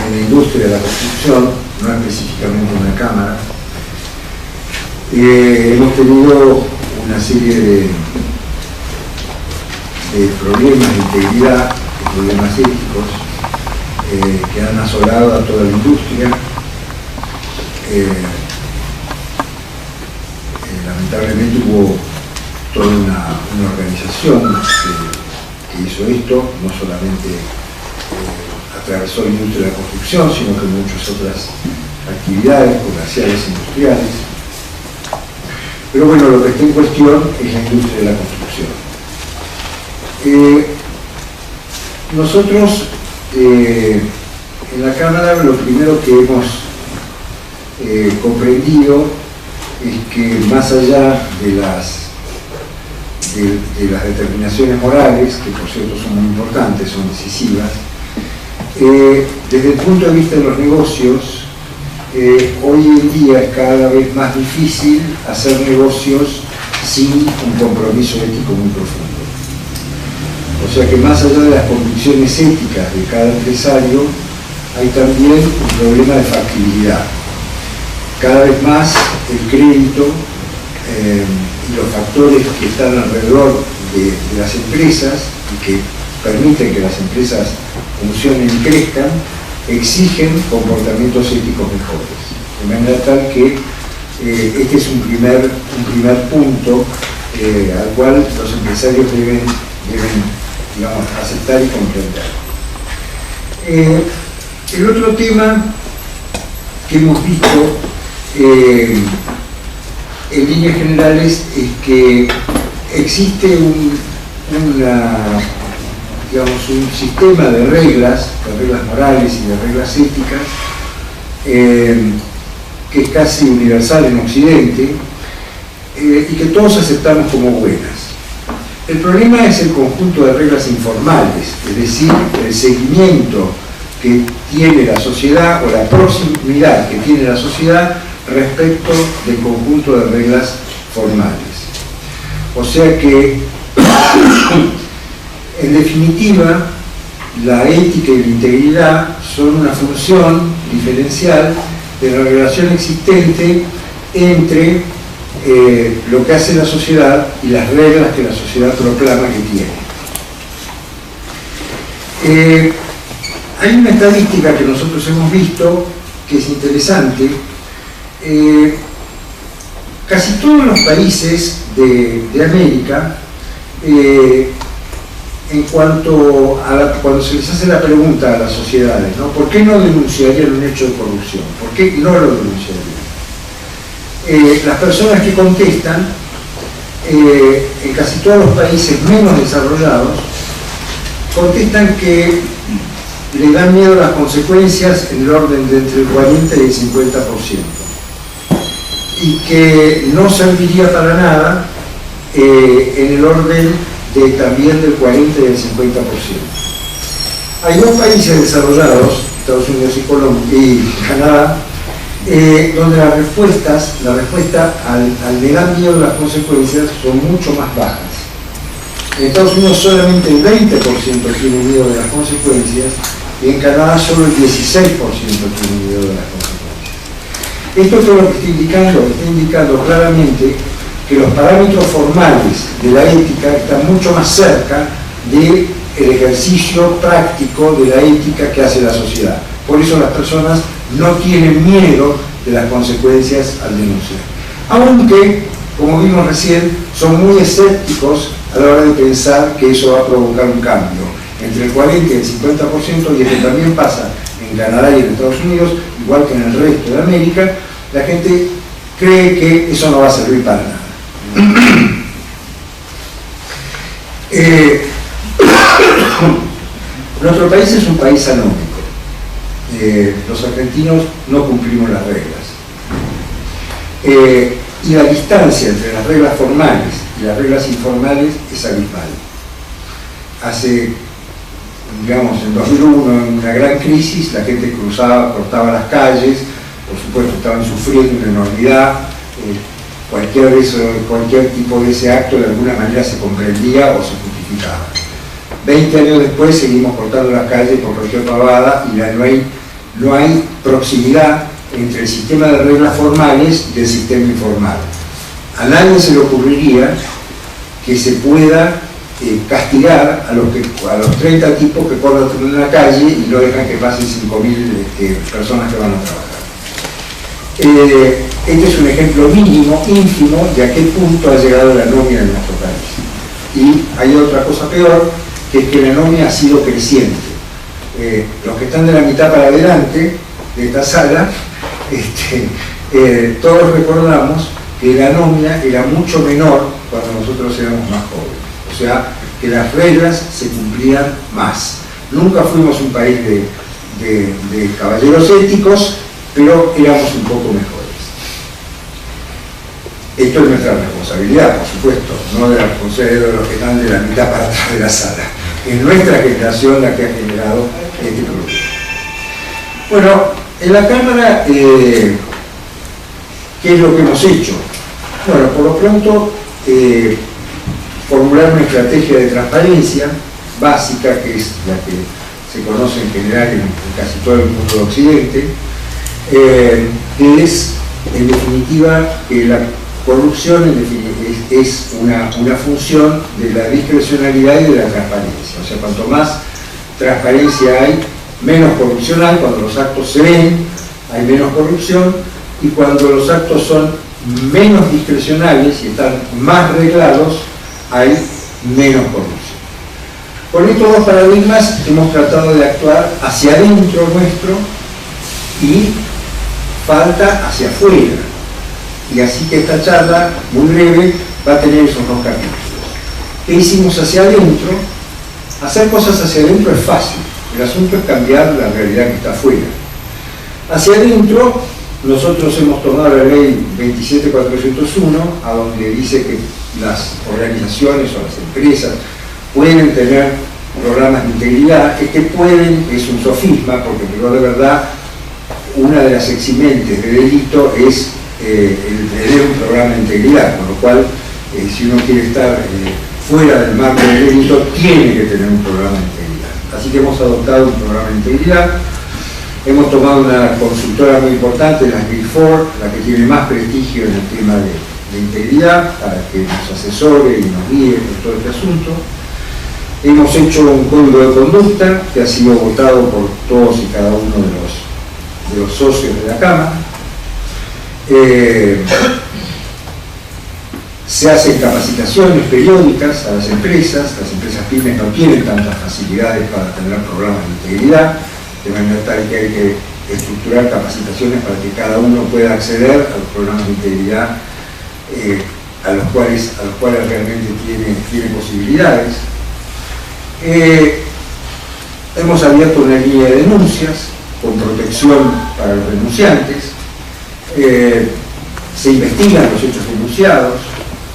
en la industria de la construcción, no específicamente en la Cámara. Hemos tenido una serie de problemas de integridad, de problemas éticos, que han asolado a toda la industria. Lamentablemente hubo toda una organización que hizo esto, no solamente atravesó la industria de la construcción, sino que muchas otras actividades comerciales e industriales. Pero bueno, lo que está en cuestión es la industria de la construcción. Nosotros en la Cámara lo primero que hemos comprendido es que más allá de las determinaciones morales, que por cierto son muy importantes, son decisivas, desde el punto de vista de los negocios, hoy en día es cada vez más difícil hacer negocios sin un compromiso ético muy profundo. O sea que más allá de las convicciones éticas de cada empresario, hay también un problema de factibilidad. Cada vez más el crédito y los factores que están alrededor de las empresas y que permiten que las empresas funcionen y crezcan, exigen comportamientos éticos mejores. De manera tal que este es un primer punto al cual los empresarios deben digamos, aceptar y comprender. El otro tema que hemos visto en líneas generales es que existe un sistema de reglas morales y de reglas éticas que es casi universal en Occidente y que todos aceptamos como buenas. El problema es el conjunto de reglas informales, es decir, el seguimiento que tiene la sociedad o la proximidad que tiene la sociedad respecto del conjunto de reglas formales. O sea que, en definitiva, la ética y la integridad son una función diferencial de la relación existente entre lo que hace la sociedad y las reglas que la sociedad proclama que tiene. Hay una estadística que nosotros hemos visto que es interesante. Casi todos los países de América, en cuanto a cuando se les hace la pregunta a las sociedades, ¿no? ¿Por qué no denunciarían un hecho de corrupción? ¿Por qué no lo denunciarían? Las personas que contestan, en casi todos los países menos desarrollados, contestan que le dan miedo las consecuencias en el orden de entre el 40 y el 50%, y que no serviría para nada en el orden también del 40 y el 50%. Hay dos países desarrollados, Estados Unidos y Canadá, donde la respuesta al negar miedo a las consecuencias son mucho más bajas. En Estados Unidos solamente el 20% tiene miedo de las consecuencias y en Canadá solo el 16% tiene miedo de las consecuencias. Esto es lo que está indicando claramente que los parámetros formales de la ética están mucho más cerca del ejercicio práctico de la ética que hace la sociedad. Por eso las personas no tienen miedo de las consecuencias al denunciar. Aunque, como vimos recién, son muy escépticos a la hora de pensar que eso va a provocar un cambio. Entre el 40 y el 50%, y esto también pasa en Canadá y en Estados Unidos, igual que en el resto de América, la gente cree que eso no va a servir para nada. Nuestro país es un país anómico. Los argentinos no cumplimos las reglas. Y la distancia entre las reglas formales y las reglas informales es abismal. Hace, digamos, en 2001, en una gran crisis, la gente cortaba las calles, por supuesto estaban sufriendo una enormidad. Cualquier tipo de ese acto de alguna manera se comprendía o se justificaba. 20 años después seguimos cortando las calles por cualquier pavada y no hay no hay proximidad entre el sistema de reglas formales y el sistema informal. A nadie se le ocurriría que se pueda castigar a los 30 tipos que corren en una calle y no dejan que pasen 5.000 personas que van a trabajar. Este es un ejemplo mínimo, ínfimo, de a qué punto ha llegado la anomia en nuestro país. Y hay otra cosa peor, que es que la anomia ha sido creciente. Los que están de la mitad para adelante de esta sala, todos recordamos que la anomia era mucho menor cuando nosotros éramos más jóvenes. O sea, que las reglas se cumplían más. Nunca fuimos un país de caballeros éticos, pero éramos un poco mejores. Esto es nuestra responsabilidad, por supuesto, no de la responsabilidad de los que están de la mitad para atrás de la sala. Es nuestra generación la que ha generado este problema. Bueno, en la Cámara, ¿qué es lo que hemos hecho? Bueno, por lo pronto, formular una estrategia de transparencia básica, que es la que se conoce en general en casi todo el mundo de Occidente, que es, en definitiva, que la corrupción es una función de la discrecionalidad y de la transparencia. O sea, cuanto más transparencia hay, menos corrupción hay. Cuando los actos se ven, hay menos corrupción, y cuando los actos son menos discrecionales y están más reglados, hay menos corrupción. Con estos dos paradigmas hemos tratado de actuar hacia adentro nuestro y falta hacia afuera. Y así que esta charla, muy breve, va a tener esos dos capítulos. ¿Qué hicimos hacia adentro? Hacer cosas hacia adentro es fácil. El asunto es cambiar la realidad que está afuera. Hacia adentro, nosotros hemos tomado la ley 27401, a donde dice que las organizaciones o las empresas pueden tener programas de integridad. Este pueden es un sofisma, porque pero de verdad una de las eximentes de delito es el tener un programa de integridad, con lo cual si uno quiere estar fuera del marco del delito, tiene que tener un programa de integridad. Así que hemos adoptado un programa de integridad. Hemos tomado una consultora muy importante, la Big Four, la que tiene más prestigio en el tema de integridad, para que nos asesore y nos guíe en todo este asunto. Hemos hecho un código de conducta que ha sido votado por todos y cada uno de los socios de la Cámara. Se hacen capacitaciones periódicas a las empresas pymes no tienen tantas facilidades para tener programas de integridad, de manera tal que hay que estructurar capacitaciones para que cada uno pueda acceder a los programas de integridad a los cuales realmente tiene posibilidades. Hemos abierto una línea de denuncias con protección para los denunciantes. Se investigan los hechos denunciados.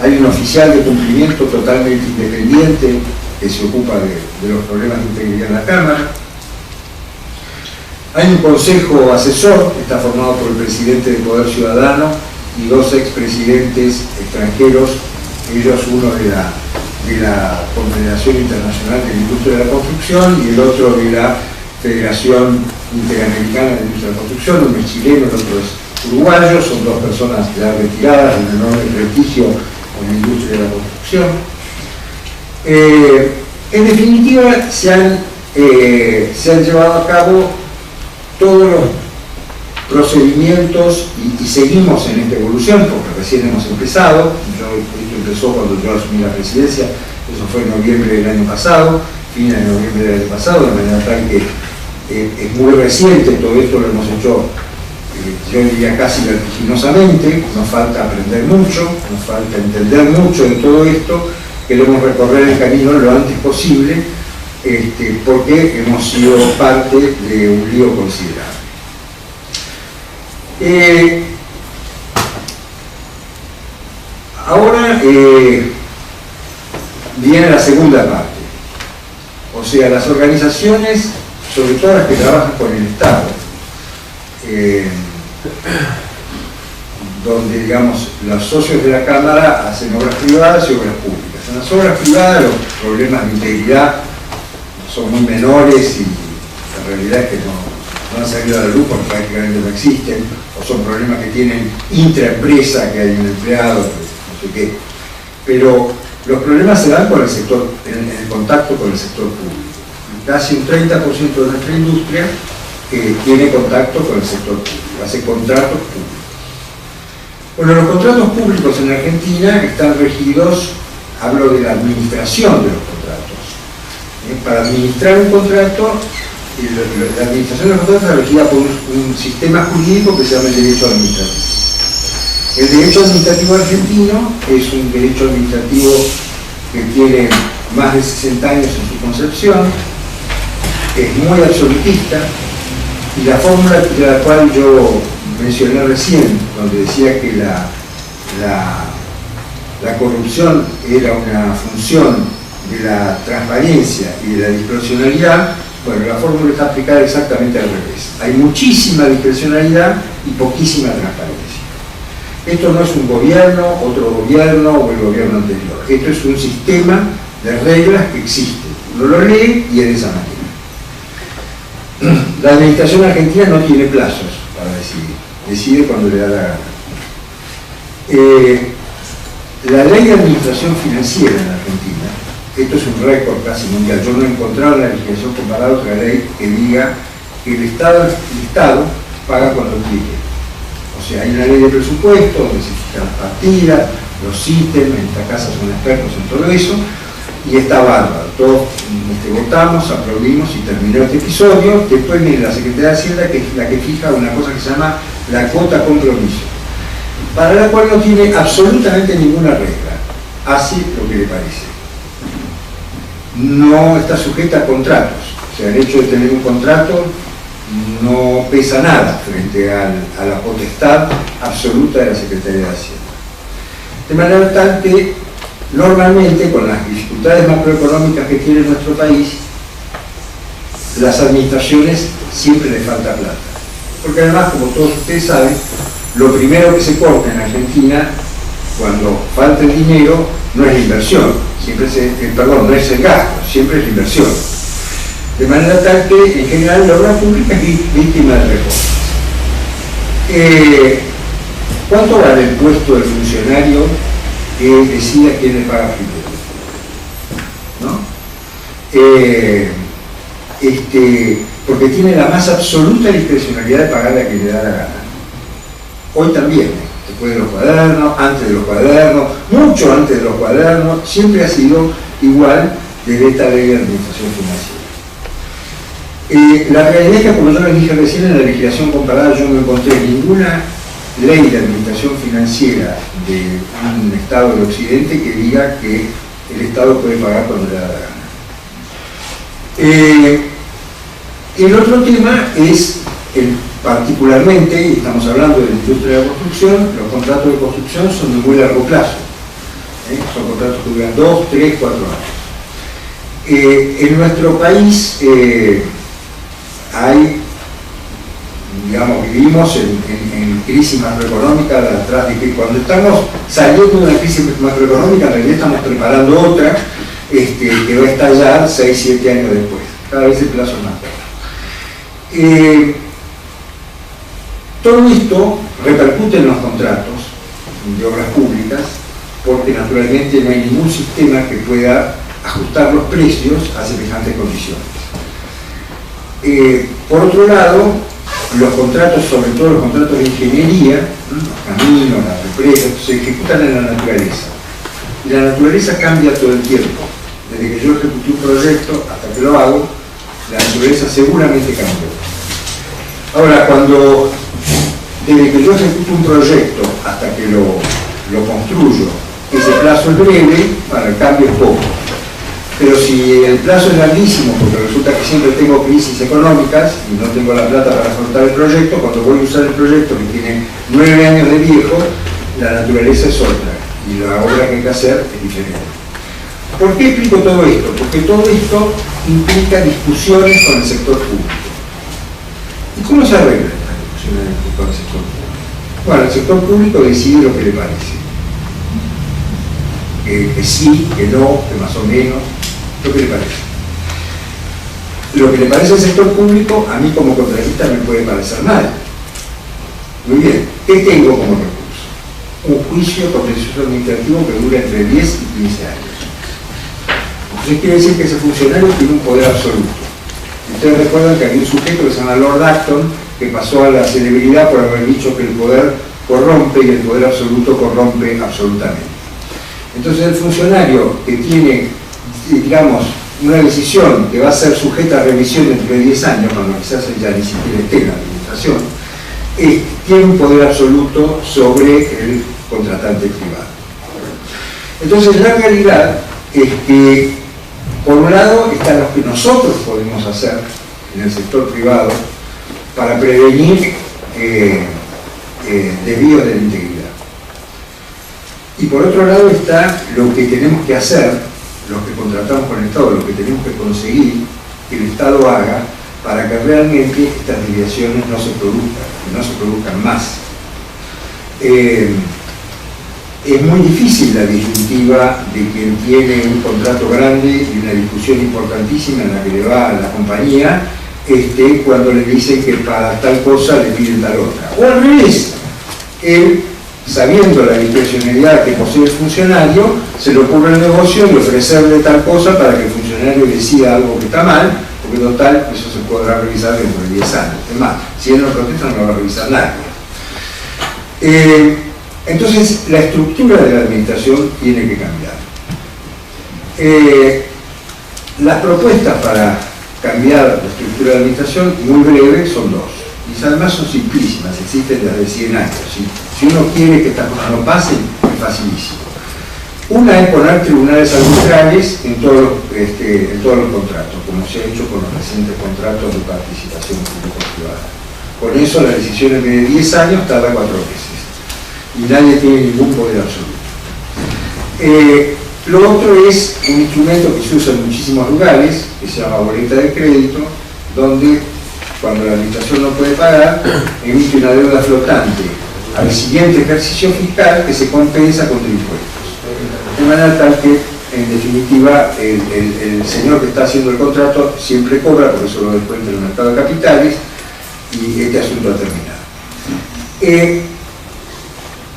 Hay un oficial de cumplimiento totalmente independiente que se ocupa de los problemas de integridad en la Cámara. Hay un consejo asesor que está formado por el presidente del Poder Ciudadano y dos expresidentes extranjeros, ellos uno de la Confederación Internacional de la Industria de la Construcción y el otro de la Federación Interamericana de la Industria de la Construcción, uno es chileno, el otro es uruguayo, son dos personas ya retiradas de un enorme prestigio en la industria de la construcción. En definitiva, se han llevado a cabo todos los procedimientos y seguimos en esta evolución porque recién hemos empezado. Esto empezó cuando yo asumí la presidencia, eso fue en noviembre del año pasado, fin de noviembre del año pasado, de manera tal que es muy reciente. Todo esto lo hemos hecho, yo diría casi vertiginosamente. Nos falta aprender mucho, nos falta entender mucho de todo esto. Queremos recorrer el camino lo antes posible, porque hemos sido parte de un lío considerable. Ahora viene la segunda parte, o sea, las organizaciones, sobre todo las que trabajan con el Estado, donde, digamos, los socios de la Cámara hacen obras privadas y obras públicas. En las obras privadas los problemas de integridad son muy menores y la realidad es que no han salido a la luz porque prácticamente no existen, o son problemas que tienen intraempresa, que hay un empleado, no sé qué. Pero los problemas se dan con el sector, en el contacto con el sector público. Casi un 30% de nuestra industria tiene contacto con el sector público, hace contratos públicos. Bueno, los contratos públicos en Argentina están regidos, hablo de la administración de los contratos. Para administrar un contrato, la administración de los contratos está regida por un sistema jurídico que se llama el derecho administrativo. El derecho administrativo argentino es un derecho administrativo que tiene más de 60 años en su concepción, es muy absolutista, y la fórmula de la cual yo mencioné recién, donde decía que la corrupción era una función de la transparencia y de la discrecionalidad, bueno, la fórmula está aplicada exactamente al revés. Hay muchísima discrecionalidad y poquísima transparencia. Esto no es un gobierno, otro gobierno o el gobierno anterior. Esto es un sistema de reglas que existe. Uno lo lee y es de esa manera. La administración argentina no tiene plazos para decidir. Decide cuando le da la gana. La ley de administración financiera en Argentina, esto es un récord casi mundial, yo no he encontrado en la legislación comparada otra ley que diga que el Estado paga cuando quiere. O sea, hay una ley de presupuesto donde se fijan las partidas, los ítems, en esta casa son expertos en todo eso, y está bárbaro. Todos votamos, aplaudimos y terminó este episodio. Después viene la Secretaría de Hacienda, que es la que fija una cosa que se llama la cuota compromiso, para la cual no tiene absolutamente ninguna regla, hace lo que le parece. No está sujeta a contratos, o sea, el hecho de tener un contrato no pesa nada frente a la potestad absoluta de la Secretaría de Hacienda. De manera tal que normalmente, con las dificultades macroeconómicas que tiene nuestro país, las administraciones siempre les falta plata. Porque además, como todos ustedes saben, lo primero que se corta en Argentina cuando falta el dinero no es la inversión, no es el gasto, siempre es la inversión. De manera tal que, en general, la obra pública es víctima de recortes. ¿Cuánto vale el puesto del funcionario que decida quién le paga primero? ¿No? Porque tiene la más absoluta discrecionalidad de pagarle a quien le da la gana. Hoy también, después de los cuadernos, antes de los cuadernos, mucho antes de los cuadernos, siempre ha sido igual desde esta ley de administración financiera. La realidad es que, como yo les dije recién, en la legislación comparada yo no encontré ninguna ley de administración financiera de un Estado del Occidente que diga que el Estado puede pagar cuando le da la gana. El otro tema es, particularmente, y estamos hablando de la industria de la construcción, los contratos de construcción son de muy largo plazo. Son contratos que duran 2, 3, 4 años. En nuestro país vivimos en crisis macroeconómica, atrás de que cuando estamos saliendo de una crisis macroeconómica, en realidad estamos preparando otra que va a estallar 6, 7 años después. Cada vez el plazo es más corto. Todo esto repercute en los contratos de obras públicas, porque naturalmente no hay ningún sistema que pueda ajustar los precios a semejantes condiciones. Por otro lado, los contratos, sobre todo los contratos de ingeniería, los caminos, las represas, se ejecutan en la naturaleza. Y la naturaleza cambia todo el tiempo. Desde que yo ejecuté un proyecto hasta que lo hago, la naturaleza seguramente cambió. Ahora, desde que yo ejecuto un proyecto hasta que lo construyo, ese plazo es breve, bueno, el cambio es poco. Pero si el plazo es larguísimo, porque resulta que siempre tengo crisis económicas y no tengo la plata para afrontar el proyecto, cuando voy a usar el proyecto que tiene 9 años de viejo, la naturaleza es otra y la obra que hay que hacer es diferente. ¿Por qué explico todo esto? Porque todo esto implica discusiones con el sector público. ¿Y cómo se arreglan estas discusiones con el sector público? Bueno, el sector público decide lo que le parece. Que sí, que no, que más o menos, lo que le parece. Lo que le parece al sector público, a mí como contratista me puede parecer mal. Muy bien, ¿qué tengo como recurso? Un juicio contencioso administrativo que dura entre 10 y 15 años. Entonces quiere decir que ese funcionario tiene un poder absoluto. Ustedes recuerdan que había un sujeto que se llama Lord Acton, que pasó a la celebridad por haber dicho que el poder corrompe y el poder absoluto corrompe absolutamente. Entonces el funcionario que tiene, digamos, una decisión que va a ser sujeta a revisión dentro de 10 años, cuando quizás ya ni siquiera esté en la administración, tiene un poder absoluto sobre el contratante privado. Entonces la realidad es que, por un lado, están los que nosotros podemos hacer en el sector privado para prevenir desvíos de la integridad. Y por otro lado está lo que tenemos que hacer, los que contratamos con el Estado, lo que tenemos que conseguir que el Estado haga para que realmente estas desviaciones no se produzcan más. Es muy difícil la disyuntiva de quien tiene un contrato grande y una discusión importantísima en la que le va a la compañía cuando le dicen que para tal cosa le piden tal otra. O al revés, él, sabiendo la discrecionalidad que posee el funcionario, se le ocurre el negocio de ofrecerle tal cosa para que el funcionario decida algo que está mal, porque total, eso se podrá revisar dentro de 10 años. Es más, si él no protesta no lo va a revisar nadie. Entonces, la estructura de la administración tiene que cambiar. Las propuestas para cambiar la estructura de la administración, muy breves, son dos. Y además son simplísimas, existen desde 100 años. Si uno quiere que estas cosas no pasen, es facilísimo. Una es poner tribunales arbitrales en todos los contratos, como se ha hecho con los recientes contratos de participación público-privada. Con eso la decisión en vez de 10 años tarda 4 meses. Y nadie tiene ningún poder absoluto. Lo otro es un instrumento que se usa en muchísimos lugares, que se llama boleta de crédito, donde cuando la administración no puede pagar, emite una deuda flotante al siguiente ejercicio fiscal que se compensa contra impuestos. De manera tal que, en definitiva, el señor que está haciendo el contrato siempre cobra, porque eso lo descuenta en el mercado de capitales, y este asunto ha terminado.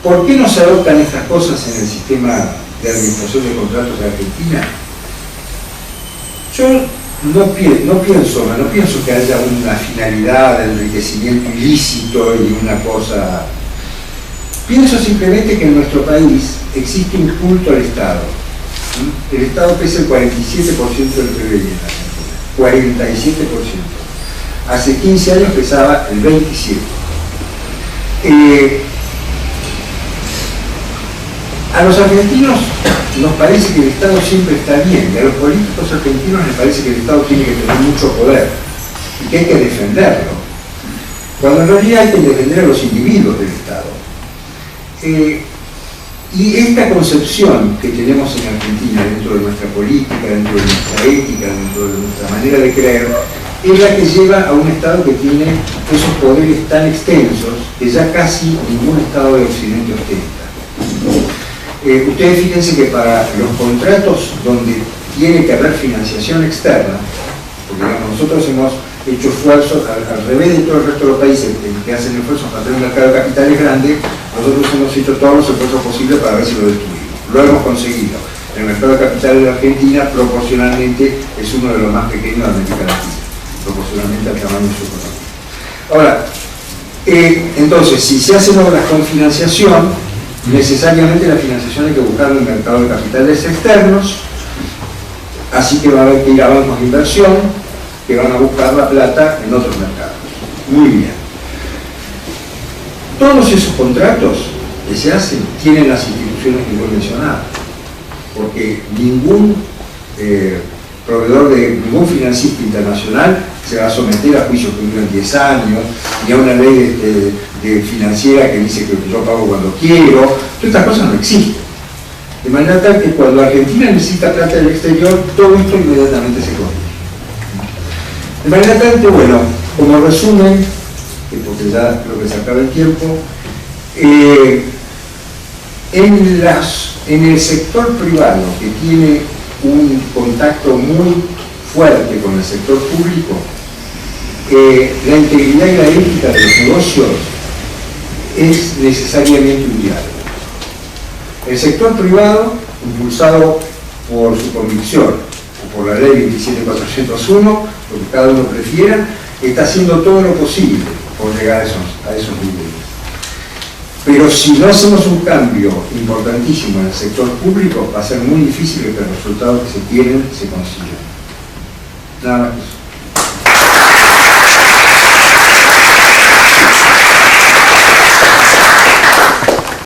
¿Por qué no se adoptan estas cosas en el sistema de administración de contratos de Argentina? Yo no pienso que haya una finalidad de enriquecimiento ilícito y una cosa. Pienso simplemente que en nuestro país existe un culto al Estado. El Estado pesa el 47% del PBI en Argentina. 47%. Hace 15 años pesaba el 27%. A los argentinos nos parece que el Estado siempre está bien, y a los políticos argentinos les parece que el Estado tiene que tener mucho poder y que hay que defenderlo, cuando en realidad hay que defender a los individuos del Estado. Y esta concepción que tenemos en Argentina dentro de nuestra política, dentro de nuestra ética, dentro de nuestra manera de creer, es la que lleva a un Estado que tiene esos poderes tan extensos que ya casi ningún Estado de Occidente ostenta. Ustedes fíjense que para los contratos donde tiene que haber financiación externa, porque digamos, nosotros hemos hecho esfuerzos, al revés de todo el resto de los países que hacen esfuerzos para tener un mercado de capitales grande, nosotros hemos hecho todos los esfuerzos posibles para ver si lo destruimos. Lo hemos conseguido. El mercado de capitales de Argentina proporcionalmente es uno de los más pequeños de América Latina, proporcionalmente al tamaño de su economía. Ahora, entonces, si se hacen obras con financiación, necesariamente la financiación hay que buscarla en el mercado de capitales externos, así que va a haber que ir a bancos de inversión que van a buscar la plata en otros mercados. Muy bien. Todos esos contratos que se hacen tienen las instituciones que voy a mencionar, porque ningún proveedor de ningún financista internacional se va a someter a juicios que duran 10 años, ni a una ley de financiera que dice que yo pago cuando quiero. Todas estas cosas no existen. De manera tal que cuando Argentina necesita plata del exterior, todo esto inmediatamente se corrige. De manera tal que, bueno, como resumen, porque ya creo que se acaba el tiempo, en el sector privado, que tiene un contacto muy fuerte con el sector público, la integridad y la ética de los negocios es necesariamente un diálogo. El sector privado, impulsado por su convicción o por la ley 27401, lo que cada uno prefiera, está haciendo todo lo posible por llegar a esos niveles. Pero si no hacemos un cambio importantísimo en el sector público, va a ser muy difícil que los resultados que se quieren se consigan. Nada más que eso.